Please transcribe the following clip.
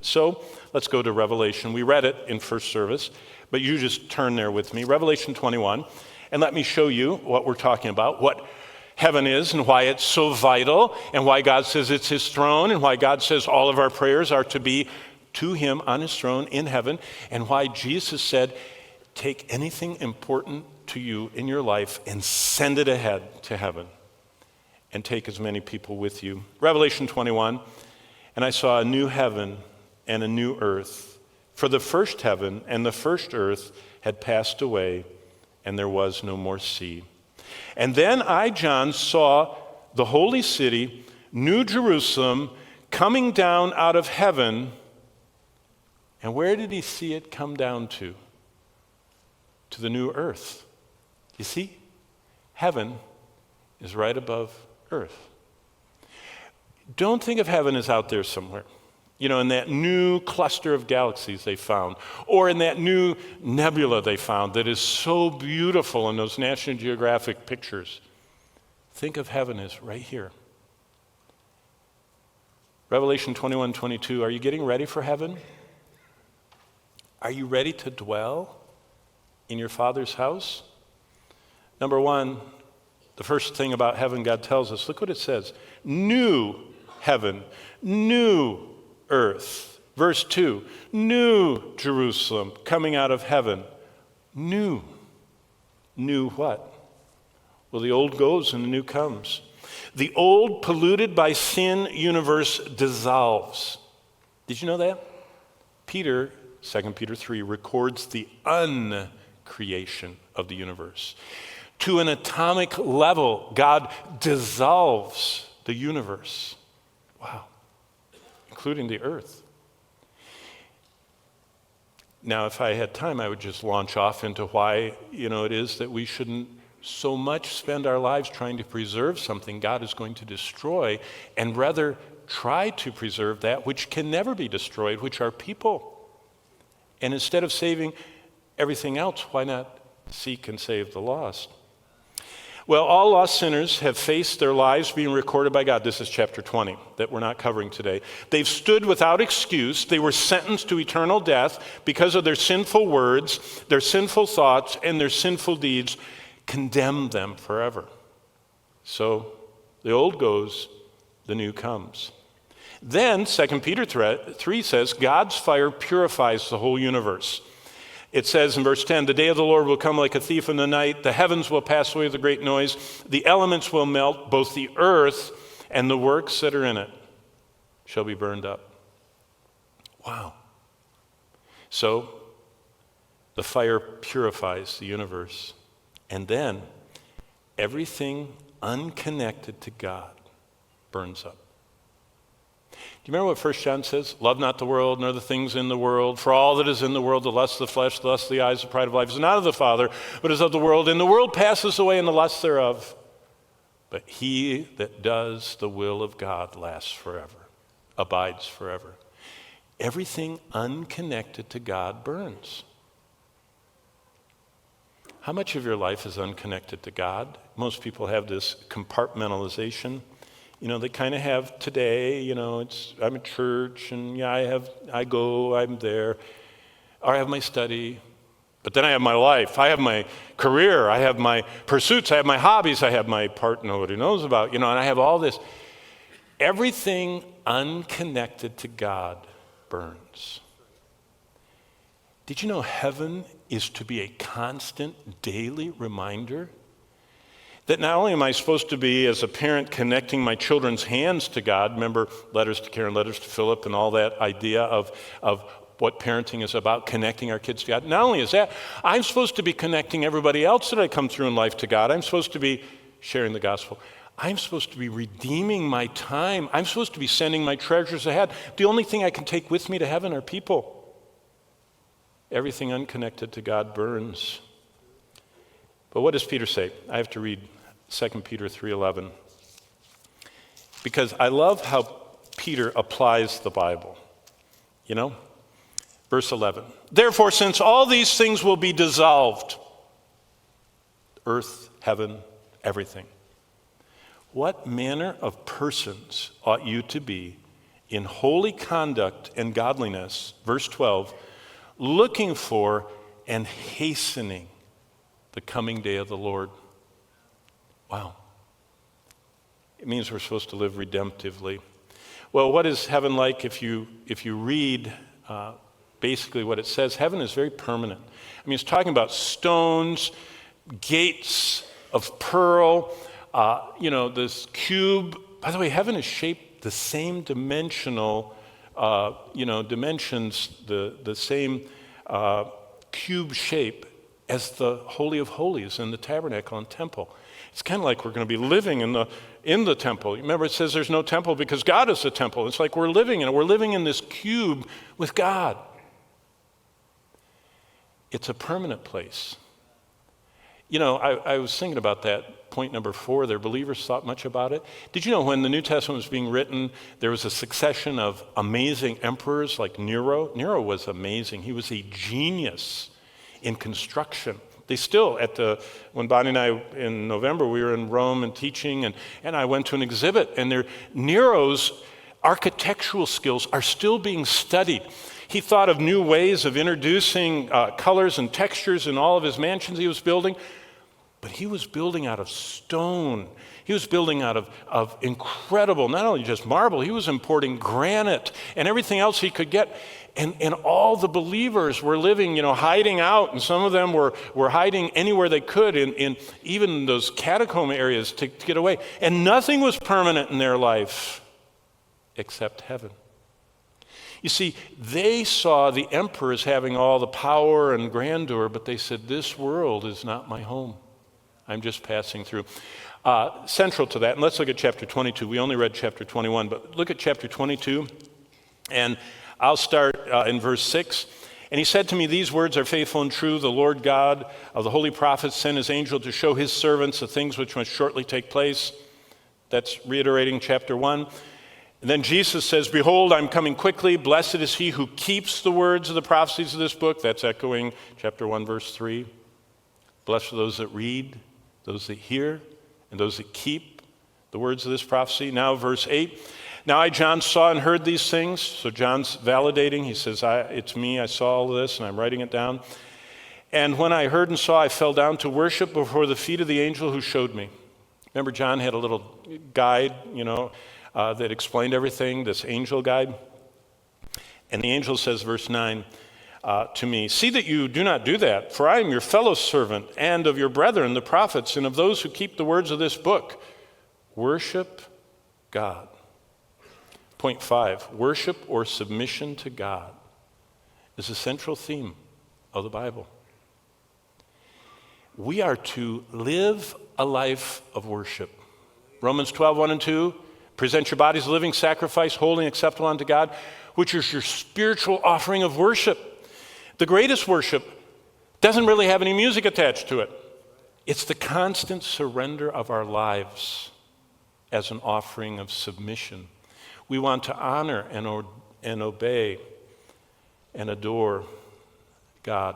So let's go to Revelation. We read it in first service, but you just turn there with me. Revelation 21, and let me show you what we're talking about, what heaven is and why it's so vital, and why God says it's his throne, and why God says all of our prayers are to be to him on his throne in heaven, and why Jesus said, take anything important to you in your life and send it ahead to heaven and take as many people with you. Revelation 21, and I saw a new heaven and a new earth. For the first heaven and the first earth had passed away, and there was no more sea. And then I, John, saw the holy city, New Jerusalem, coming down out of heaven. And where did he see it come down to? To the new earth. You see, heaven is right above earth. Don't think of heaven as out there somewhere. You know, in that new cluster of galaxies they found, or in that new nebula they found that is so beautiful in those National Geographic pictures. Think of heaven as right here. Revelation 21:22, are you getting ready for heaven? Are you ready to dwell in your Father's house? Number one, the first thing about heaven God tells us, look what it says, new heaven, new earth. Verse 2, new Jerusalem coming out of heaven. New. New what? Well, the old goes and the new comes. The old polluted by sin universe dissolves. Did you know that? Peter, 2 Peter 3, records the uncreation of the universe. To an atomic level, God dissolves the universe. Wow. Including the earth. Now, if I had time, I would just launch off into why, it is that we shouldn't so much spend our lives trying to preserve something God is going to destroy, and rather try to preserve that which can never be destroyed, which are people. And instead of saving everything else, why not seek and save the lost? Well, all lost sinners have faced their lives being recorded by God. This is chapter 20 that we're not covering today. They've stood without excuse. They were sentenced to eternal death because of their sinful words, their sinful thoughts, and their sinful deeds condemned them forever. So the old goes, the new comes. Then 2 Peter 3 says, God's fire purifies the whole universe. It says in verse 10, the day of the Lord will come like a thief in the night. The heavens will pass away with a great noise. The elements will melt. Both the earth and the works that are in it shall be burned up. Wow. So the fire purifies the universe. And then everything unconnected to God burns up. Do you remember what 1 John says? Love not the world, nor the things in the world. For all that is in the world, the lust of the flesh, the lust of the eyes, the pride of life, is not of the Father, but is of the world. And the world passes away and the lust thereof. But he that does the will of God lasts forever, abides forever. Everything unconnected to God burns. How much of your life is unconnected to God? Most people have this compartmentalization. They kind of have today, I'm at church and I go, I'm there, or I have my study, but then I have my life, I have my career, I have my pursuits, I have my hobbies, I have my part nobody knows about, and I have all this. Everything unconnected to God burns. Did you know heaven is to be a constant daily reminder that not only am I supposed to be, as a parent, connecting my children's hands to God, remember letters to Karen, letters to Philip, and all that idea of what parenting is about, connecting our kids to God. Not only is that, I'm supposed to be connecting everybody else that I come through in life to God. I'm supposed to be sharing the gospel. I'm supposed to be redeeming my time. I'm supposed to be sending my treasures ahead. The only thing I can take with me to heaven are people. Everything unconnected to God burns. But what does Peter say? I have to read 2 Peter 3:11. Because I love how Peter applies the Bible. Verse 11. Therefore, since all these things will be dissolved, earth, heaven, everything, what manner of persons ought you to be in holy conduct and godliness, verse 12, looking for and hastening the coming day of the Lord. Wow. It means we're supposed to live redemptively. Well, what is heaven like? If you read basically what it says, heaven is very permanent. I mean, it's talking about stones, gates of pearl, this cube. By the way, heaven is shaped the same dimensional, dimensions, the same cube shape as the Holy of Holies in the tabernacle and temple. It's kind of like we're going to be living in the temple. Remember, it says there's no temple because God is the temple. It's like we're living in it. We're living in this cube with God. It's a permanent place. I was thinking about that, point number 4 there. Believers thought much about it. Did you know when the New Testament was being written, there was a succession of amazing emperors like Nero? Nero was amazing. He was a genius in construction. They still, when Bonnie and I, in November, we were in Rome and teaching, and I went to an exhibit, and Nero's architectural skills are still being studied. He thought of new ways of introducing colors and textures in all of his mansions he was building, but he was building out of stone. He was building out of incredible, not only just marble, he was importing granite and everything else he could get. And all the believers were living, hiding out, and some of them were hiding anywhere they could in even those catacomb areas to get away. And nothing was permanent in their life except heaven. You see, they saw the emperors having all the power and grandeur, but they said, this world is not my home. I'm just passing through. Central to that, and let's look at chapter 22. We only read chapter 21, but look at chapter 22, and I'll start in verse 6. And he said to me, these words are faithful and true. The Lord God of the holy prophets sent his angel to show his servants the things which must shortly take place. That's reiterating chapter 1. And then Jesus says, behold, I'm coming quickly. Blessed is he who keeps the words of the prophecies of this book. That's echoing chapter 1, verse 3. Blessed are those that read, those that hear, and those that keep the words of this prophecy. Now, verse 8. Now I, John, saw and heard these things. So John's validating. He says, it's me. I saw all of this, and I'm writing it down. And when I heard and saw, I fell down to worship before the feet of the angel who showed me. Remember, John had a little guide, that explained everything, this angel guide. And the angel says, verse 9, to me, see that you do not do that, for I am your fellow servant and of your brethren, the prophets, and of those who keep the words of this book. Worship God. Point 5, worship or submission to God is a central theme of the Bible. We are to live a life of worship. Romans 12, 1 and 2, present your bodies a living sacrifice, holy and acceptable unto God, which is your spiritual offering of worship. The greatest worship doesn't really have any music attached to it. It's the constant surrender of our lives as an offering of submission. We want to honor and obey and adore God.